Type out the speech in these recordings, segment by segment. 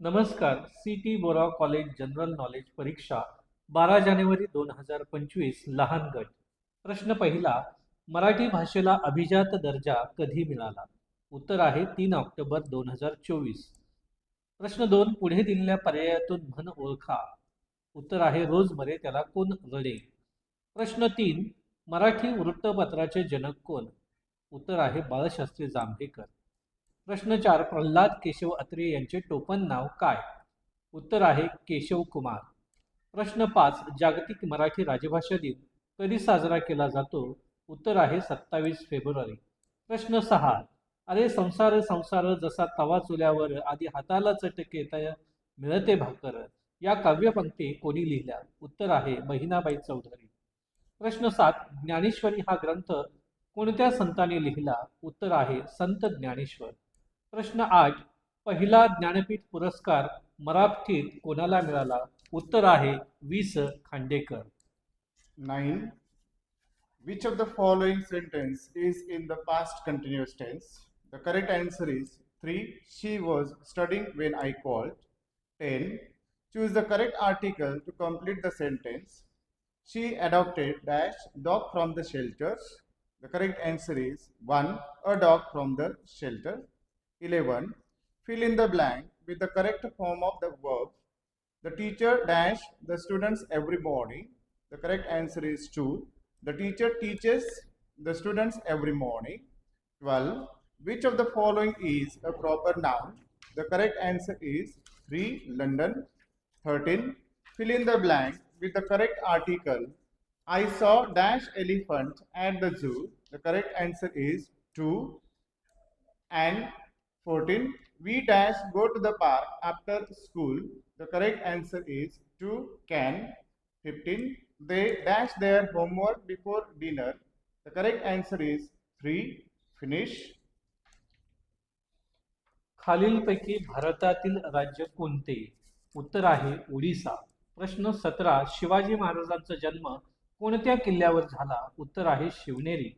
नमस्कार. सी.टी. बोरा college general knowledge परीक्षा 12 जानेवारी 2025 लहान गट. प्रश्न पहिला. मराठी भाषेला अभिजात दर्जा कधी मिळाला? उत्तर आहे 3 ऑक्टोबर 2024. प्रश्न 2. पुढे दिलेल्या पर्यायातून म्हण ओळखा. उत्तर आहे रोजमरे त्याला कोण रडे. प्रश्न 3. मराठी वृत्तपत्राचे जनक कोण? उत्तर आहे बाळशास्त्री जांभेकर. प्रश्न 4. प्रल्हाद केशव अत्रे यांचे टोपण नाव काय? उत्तर आहे केशव कुमार. प्रश्न 5. जागतिक मराठी राजभाषा दिन कधी साजरा केला जातो? उत्तर आहे 27 फेब्रुवारी. प्रश्न 6. अरे संसार संसार जसा तवा चुल्यावर आधी हाताला चटके तया मिळते भाकर या काव्यपंक्ती कोणी लिहिल्या? उत्तर आहे बहिणाबाई चौधरी. प्रश्न 7. ज्ञानेश्वरी हा ग्रंथ कोणत्या संतांनी लिहिला? उत्तर आहे संत ज्ञानेश्वर. प्रश्न 8. पहिला ज्ञानपीठ पुरस्कार मराठीत कोणाला मिळाला? उत्तर आहे वि. स. Khandekar. 9. Which of the following sentence is in the past continuous tense? The correct answer is 3. She was studying when I called. 10. Choose the correct article to complete the sentence. She adopted dash dog from the shelter. The correct answer is 1. A dog from the shelter. 11. Fill in the blank with the correct form of the verb. The teacher dash the students every morning. The correct answer is 2. The teacher teaches the students every morning. 12. Which of the following is a proper noun? The correct answer is 3. London. 13. Fill in the blank with the correct article. I saw dash elephant at the zoo. The correct answer is 2. And 14. We dash go to the park after school. The correct answer is 2. Can. 15. They dash their homework before dinner. The correct answer is 3. Finish. खालीलपैकी भारतातील राज्य कोणते? उत्तर आहे ओडिसा. प्रश्न 17. शिवाजी महाराजांचा जन्म कोणत्या किल्ल्यावर झाला? उत्तर आहे शिवनेरी.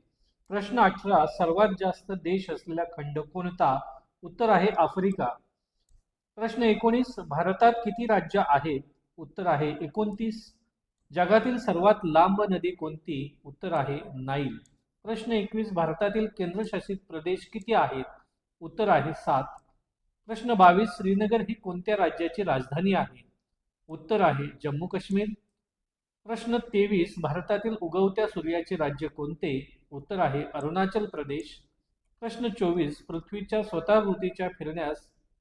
प्रश्न 18. सर्वात जास्त देश असलेला खंड कोणता? उत्तर आहे आफ्रिका. प्रश्न 19. भारतात किती राज्य आहेत? उत्तर आहे 29. जगातील सर्वात लांब नदी कोणती? उत्तर आहे नाईल. प्रश्न 21. भारतातील केंद्रशासित प्रदेश किती आहेत? उत्तर आहे 7. प्रश्न 22. श्रीनगर ही कोणत्या राज्याची राजधानी आहे? उत्तर आहे जम्मू काश्मीर. प्रश्न 23. भारतातील उगवत्या सूर्याचे राज्य कोणते? उत्तर आहे अरुणाचल प्रदेश. प्रश्न 24. पृथ्वीच्या स्वतःभोवतीच्या फिरण्यास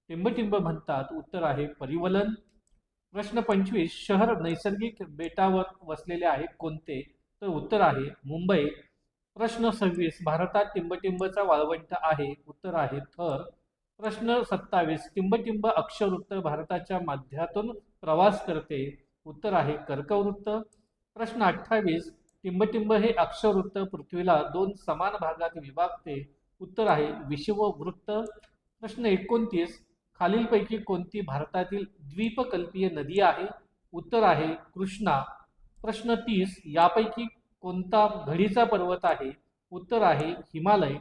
टिंबटिंब म्हणतात. उत्तर आहे परिवलन. प्रश्न 25. शहर नैसर्गिक बेटावर वसलेले आहे कोणते? तर उत्तर आहे मुंबई. प्रश्न 26. भारतात टिंबटिंबचा वाळवंट आहे. उत्तर आहे थर. प्रश्न 27. टिंबटिंब अक्षवृत्त भारताच्या मध्यातून प्रवास करते. उत्तर आहे कर्कवृत्त. प्रश्न 28. टिंबटिंब हे अक्षवृत्त पृथ्वीला 2 समान भागात विभागते. उत्तर आहे विषुववृत्त. प्रश्न 29. खालीलपैकी कोणती भारतातील द्वीपकल्पीय नदी आहे? उत्तर आहे कृष्णा. प्रश्न 30. यापैकी कोणता घडीचा पर्वत आहे? उत्तर आहे हिमालय.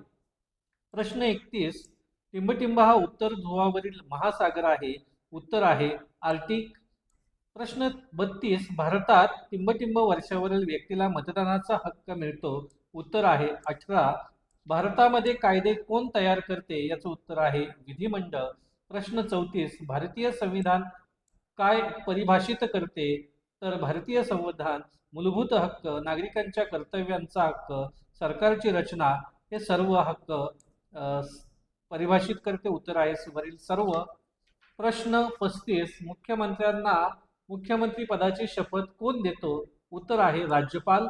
प्रश्न 31. टिंबटिंब हा उत्तर ध्रुवावरील महासागर आहे. उत्तर आहे आर्क्टिक. प्रश्न 32. भारतात टिंबटिंब वर्षावरील व्यक्तीला मतदानाचा हक्क मिळतो. उत्तर आहे 18. भारतामध्ये कायदे कोण तयार करते? याचं उत्तर आहे विधिमंडळ. प्रश्न 34. भारतीय संविधान काय परिभाषित करते? तर भारतीय संविधान मूलभूत हक्क, नागरिकांच्या कर्तव्यांचा हक्क, सरकारची रचना हे सर्व हक्क परिभाषित करते. उत्तर आहे वरील सर्व. प्रश्न 35. मुख्यमंत्री पदाची शपथ कोण देतो? उत्तर आहे राज्यपाल.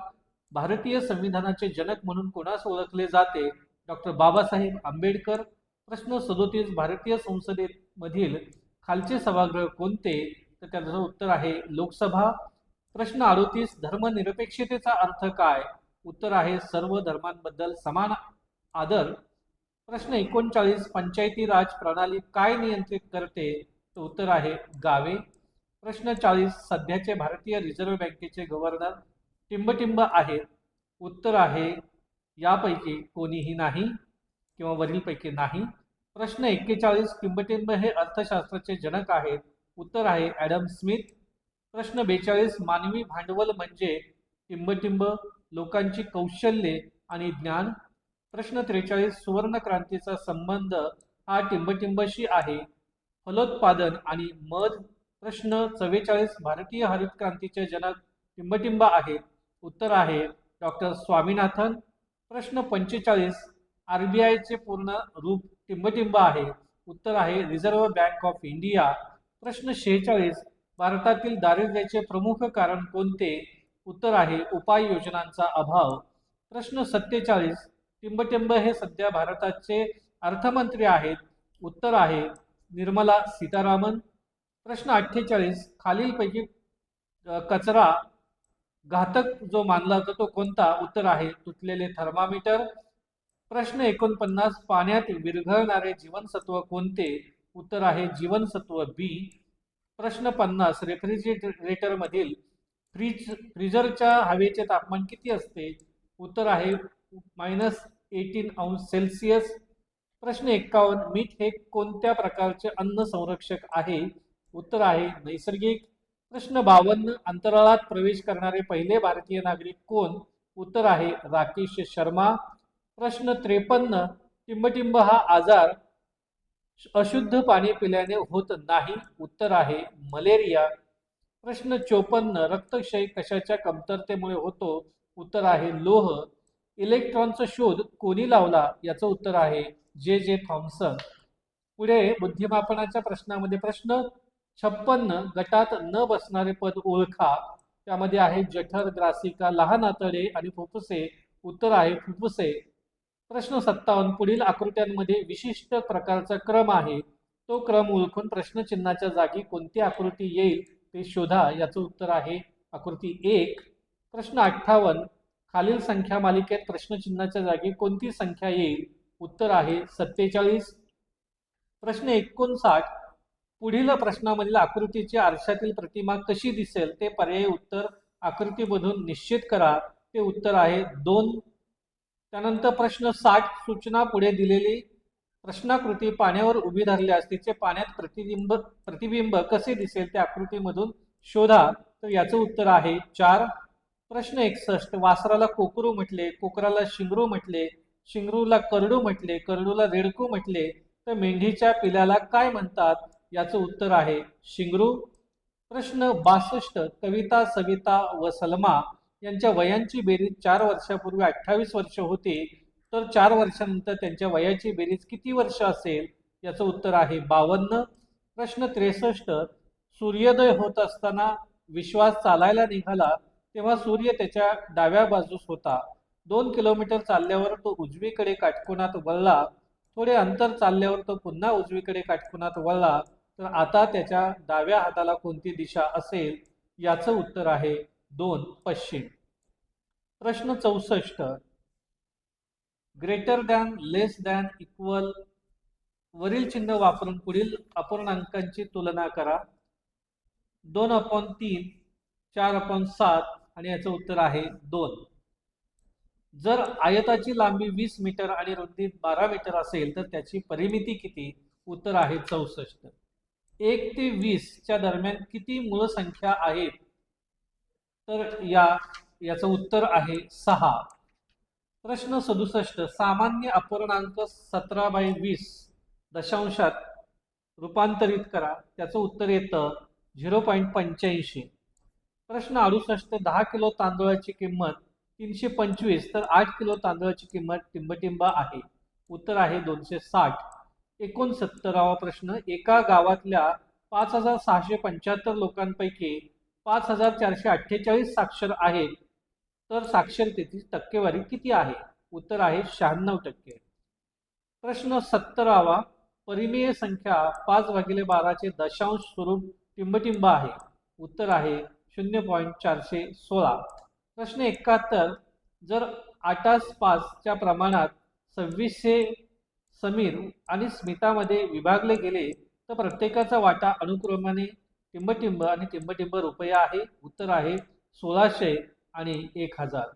भारतीय संविधानाचे जनक म्हणून कोणास ओळखले जाते? डॉक्टर बाबासाहेब आंबेडकर. प्रश्न 37. भारतीय संसदेमधील खालचे सभागृह कोणते? तर त्याचं उत्तर आहे लोकसभा. प्रश्न 38. धर्मनिरपेक्षतेचा अर्थ काय? उत्तर आहे सर्व धर्मांबद्दल समान आदर. प्रश्न 39. पंचायती राज प्रणाली काय नियंत्रित करते? तर उत्तर आहे गावे. प्रश्न 40. सध्याचे भारतीय रिझर्व्ह बँकेचे गव्हर्नर टिंबटिंब आहेत. उत्तर आहे यापैकी कोणीही नाही किंवा वरीलपैकी नाही. प्रश्न 41 टिंबटिंब हे अर्थशास्त्राचे जनक आहेत. उत्तर आहे ॲडम स्मिथ. प्रश्न 42 मानवी भांडवल म्हणजे टिंबटिंब लोकांची कौशल्ये आणि ज्ञान. प्रश्न 43 सुवर्ण क्रांतीचा संबंध हा टिंबटिंबशी आहे. फलोत्पादन आणि मध. प्रश्न 44 भारतीय हरित क्रांतीचे जनक टिंबटिंब आहेत. उत्तर आहे डॉक्टर स्वामीनाथन. प्रश्न 45 आरबीआयचे पूर्ण रूप टिंबटिंब आहे. उत्तर आहे रिझर्व्ह बँक ऑफ इंडिया. प्रश्न 46 भारतातील दारिद्र्याचे प्रमुख कारण कोणते? उत्तर आहे उपाययोजनांचा अभाव. प्रश्न 47 टिंबटिंब हे सध्या भारताचे अर्थमंत्री आहेत. उत्तर आहे निर्मला सीतारामन. प्रश्न 48 खालीलपैकी कचरा घातक जो मानला जातो तो कोणता? उत्तर आहे तुटलेले थर्मामीटर. प्रश्न 49 पाण्यात विरघळणारे जीवनसत्व कोणते? उत्तर आहे जीवनसत्व बी. प्रश्न 50 रेफ्रिजरेटर मधील फ्रीजरच्या हवेचे तापमान किती असते? उत्तर आहे -18 अंश सेल्सिअस. प्रश्न 51 मीठ हे कोणत्या प्रकारचे अन्न संरक्षक आहे? उत्तर आहे नैसर्गिक. प्रश्न 52 अंतराळात प्रवेश करणारे पहिले भारतीय नागरिक कोण? उत्तर आहे राकेश शर्मा. प्रश्न 53 टिंबटिंब हा आजार अशुद्ध पाणी पिल्याने होत नाही. उत्तर आहे मलेरिया. प्रश्न 54 रक्तक्षय कशाच्या कमतरतेमुळे होतो? उत्तर आहे लोह. इलेक्ट्रॉनचा शोध कोणी लावला? याचं उत्तर आहे जे जे थॉम्सन. पुढे बुद्धिमापनाच्या प्रश्नामध्ये प्रश्न 56 गटात न बसणारे पद ओळखा. त्यामध्ये आहे जठर, ग्रासिका, लहान आतडे आणि फुफ्फुसे. उत्तर आहे फुफ्फुसे. प्रश्न 57 पुढील आकृत्यांमध्ये विशिष्ट प्रकारचा क्रम आहे. तो क्रम ओळखून प्रश्नचिन्हाच्या जागी कोणती आकृती येईल ते शोधा. याचं उत्तर आहे आकृती 1. प्रश्न 58 खालील संख्या मालिकेत प्रश्नचिन्हाच्या जागी कोणती संख्या येईल? उत्तर आहे 47. प्रश्न 59 पुढील प्रश्नामधील आकृतीची आरशातील प्रतिमा कशी दिसेल ते पर्यायी उत्तर आकृतीमधून निश्चित करा. ते उत्तर आहे 2. त्यानंतर प्रश्न 60 सूचना पुढे दिलेली प्रश्नाकृती पाण्यावर उभी धरल्यास तिचे पाण्यात प्रतिबिंब कसे दिसेल ते आकृतीमधून शोधा. तर याचं उत्तर आहे 4. प्रश्न 61 वासराला कोकरू म्हटले, कोकराला शिंगरू म्हटले, शिंगरूला करडू म्हटले, करडूला रेडकू म्हटले, तर मेंढीच्या पिल्याला काय म्हणतात? याचं उत्तर आहे शिंगरू. प्रश्न 62 कविता, सविता व सलमा यांच्या वयांची बेरीज 4 वर्षापूर्वी 28 वर्ष होती. तर 4 वर्षानंतर त्यांच्या वयाची बेरीज किती वर्ष असेल? याचं उत्तर आहे 52. प्रश्न 63 सूर्योदय होत असताना विश्वास चालायला निघाला तेव्हा सूर्य त्याच्या डाव्या बाजूस होता. 2 किलोमीटर चालल्यावर तो उजवीकडे काटकोनात वळला. थोडे अंतर चालल्यावर तो पुन्हा उजवीकडे काटकोनात वळला. तर आता त्याच्या डाव्या हाताला कोणती दिशा असेल? याचं उत्तर आहे 2 पश्चिम. प्रश्न 64 ग्रेटर दॅन, लेस दॅन, इक्वल वरील चिन्ह वापरून पुढील अपूर्णांकांची तुलना करा. 2/3, 4/7 आणि याचं उत्तर आहे 2. जर आयताची लांबी 20 मीटर आणि रुंदी 12 मीटर असेल तर त्याची परिमिती किती? उत्तर आहे 64. 1 ते 20 च्या दरम्यान किती मूळ संख्या आहेत? तर याचं उत्तर आहे 6. प्रश्न 67 सामान्य अपूर्णांक 17/20 दशांशात रूपांतरित करा. त्याचं उत्तर येतं 0.85. प्रश्न 68 10 किलो तांदूळाची किंमत 325 तर 8 किलो तांदूळाची किंमत टिंबटिंब आहे. उत्तर आहे 260. 69वा प्रश्न एका गावातल्या 5675 लोकांपैकी 5448 साक्षर आहेत. तर साक्षरतेची टक्केवारी किती आहे? उत्तर आहे 96%. प्रश्न 70वा परिमेय संख्या 5/12 चे दशांश स्वरूप टिंबटिंब आहे. उत्तर आहे 0.416. प्रश्न 71 जर 8/5 च्या प्रमाणात 2600 समीर आणि स्मितामध्ये विभागले गेले तर प्रत्येकाचा वाटा अनुक्रमाने टिंबटिंब आणि टिंबटिंब रुपये आहे. उत्तर आहे 1600 आणि 1000.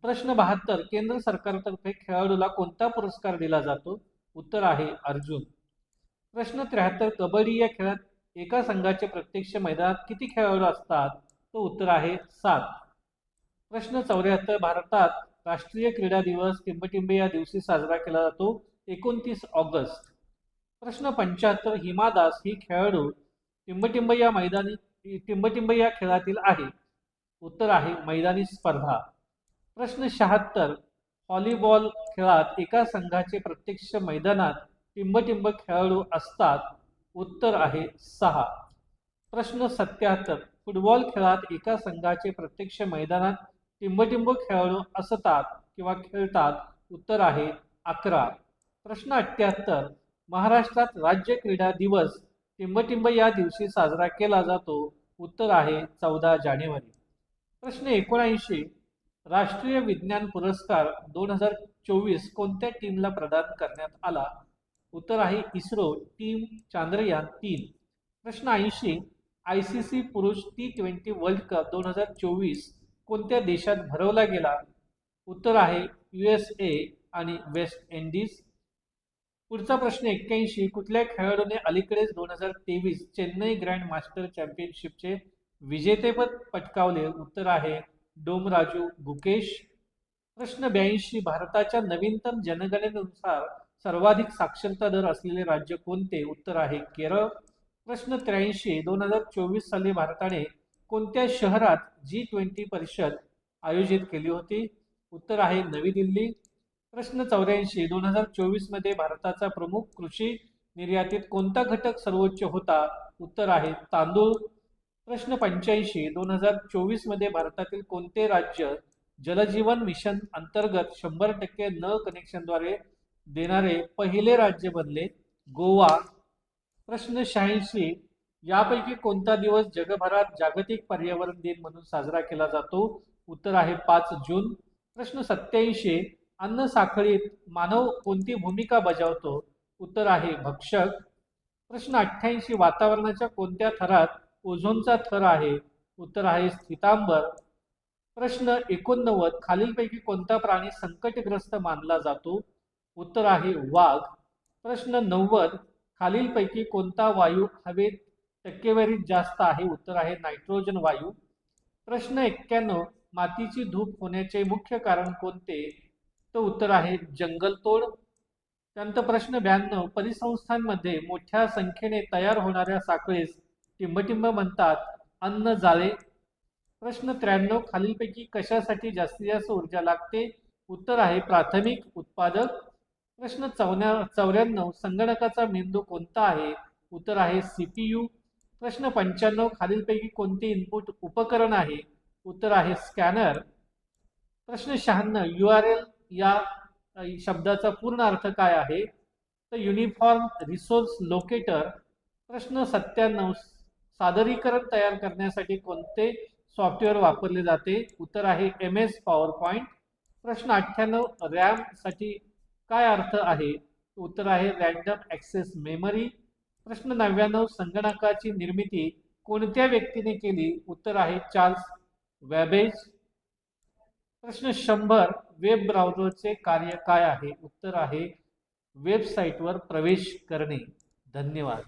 प्रश्न 72 केंद्र सरकारतर्फे खेळाडूला कोणता पुरस्कार दिला जातो? उत्तर आहे अर्जुन. प्रश्न 73, कबड्डी या खेळात एका संघाचे प्रत्यक्ष मैदानात किती खेळाडू असतात? तो उत्तर आहे 7. प्रश्न 74, भारतात राष्ट्रीय क्रीडा दिवस टिंबटिंब या दिवशी साजरा केला जातो 29 ऑगस्ट. प्रश्न 75, हिमा दास ही खेळाडू टिंबटिंब या खेळातील आहे. उत्तर आहे मैदानी स्पर्धा. प्रश्न 76, व्हॉलीबॉल खेळात एका संघाचे प्रत्यक्ष मैदानात टिंबटिंब खेळाडू असतात. उत्तर आहे 6. प्रश्न 77, फुटबॉल खेळात एका संघाचे प्रत्यक्ष मैदानात टिंबटिंब खेळाडू असतात किंवा खेळतात. उत्तर आहे 11. प्रश्न 78, महाराष्ट्रात राज्य क्रीडा दिवस टिंबटिंब या दिवशी साजरा केला जातो. उत्तर आहे 14 जानेवारी. प्रश्न 79, राष्ट्रीय विज्ञान पुरस्कार 2024 कोणत्या टीमला प्रदान करण्यात आला? उत्तर आहे इस्रो टीम चांद्रयान 3. प्रश्न 80, ICC पुरुष T20 वर्ल्ड कप 2024 कोणत्या देशात भरवला गेला? उत्तर आहे USA आणि वेस्ट इंडिज. पुढचा प्रश्न 81, कुठल्या खेळाडूने अलीकडेच 2023 चेन्नई ग्रँड मास्टर चॅम्पियनशिपचे विजेतेपद पटकावले? उत्तर आहे डोमराजू गुकेश. प्रश्न 82, भारताच्या नवीनतम जनगणनेनुसार सर्वाधिक साक्षरता दर असलेले राज्य कोणते? उत्तर आहे केरळ. प्रश्न 83, 2024 साली भारताने कोणत्या शहरात G20 परिषद आयोजित केली होती? उत्तर आहे नवी दिल्ली. प्रश्न 84, 2024 मध्ये भारताचा प्रमुख कृषी निर्यातीत कोणता घटक सर्वोच्च होता? उत्तर आहे तांदूळ. प्रश्न 85, 2024 मध्ये भारतातील कोणते राज्य जलजीवन मिशन अंतर्गत 100% नळ कनेक्शनद्वारे देणारे पहिले राज्य बनले? गोवा. प्रश्न 86, यापैकी कोणता दिवस जगभरात जागतिक पर्यावरण दिन म्हणून साजरा केला जातो? उत्तर आहे 5 जून. प्रश्न 87, अन्न साखळीत मानव कोणती भूमिका बजावतो? उत्तर आहे भक्षक. प्रश्न 88, वातावरणाच्या कोणत्या थरात ओझोनचा थर आहे? उत्तर आहे स्थितांबर. प्रश्न 89, खालीलपैकी कोणता प्राणी संकटग्रस्त मानला जातो? उत्तर आहे वाघ. प्रश्न 90, खालीलपैकी कोणता वायू हवेत टक्केवारीत जास्त आहे? उत्तर आहे नायट्रोजन वायू. प्रश्न 91, मातीची धूप होण्याचे मुख्य कारण कोणते? तर उत्तर आहे जंगलतोड. त्यानंतर प्रश्न 92, परिसंस्थांमध्ये मोठ्या संख्येने तयार होणाऱ्या साखळीस टिंबटिंब म्हणतात. अन्न जाळे. प्रश्न 93, खालीलपैकी कशासाठी जास्तीत जास्त ऊर्जा लागते? उत्तर आहे प्राथमिक उत्पादक. प्रश्न 94, संगणकाचा मेंदू कोणता आहे? उत्तर आहे CPU. प्रश्न 95, खालीलपैकी कोणते इनपुट उपकरण आहे? उत्तर आहे स्कॅनर. प्रश्न 96, URL या शब्दाचा पूर्ण अर्थ काय आहे? तर युनिफॉर्म रिसोर्स लोकेटर. प्रश्न 97, सादरीकरण तयार करण्यासाठी कोणते सॉफ्टवेअर वापरले जाते? उत्तर आहे MS PowerPoint. प्रश्न 98, रॅम साठी काय अर्थ आहे? उत्तर आहे रॅन्डम ॲक्सेस मेमरी. प्रश्न 99, संगणकाची निर्मिती कोणत्या व्यक्तीने केली? उत्तर आहे चार्ल्स बॅबेज. प्रश्न 100, वेब ब्राउझरचे कार्य काय आहे? उत्तर आहे वेबसाईटवर प्रवेश करणे. धन्यवाद.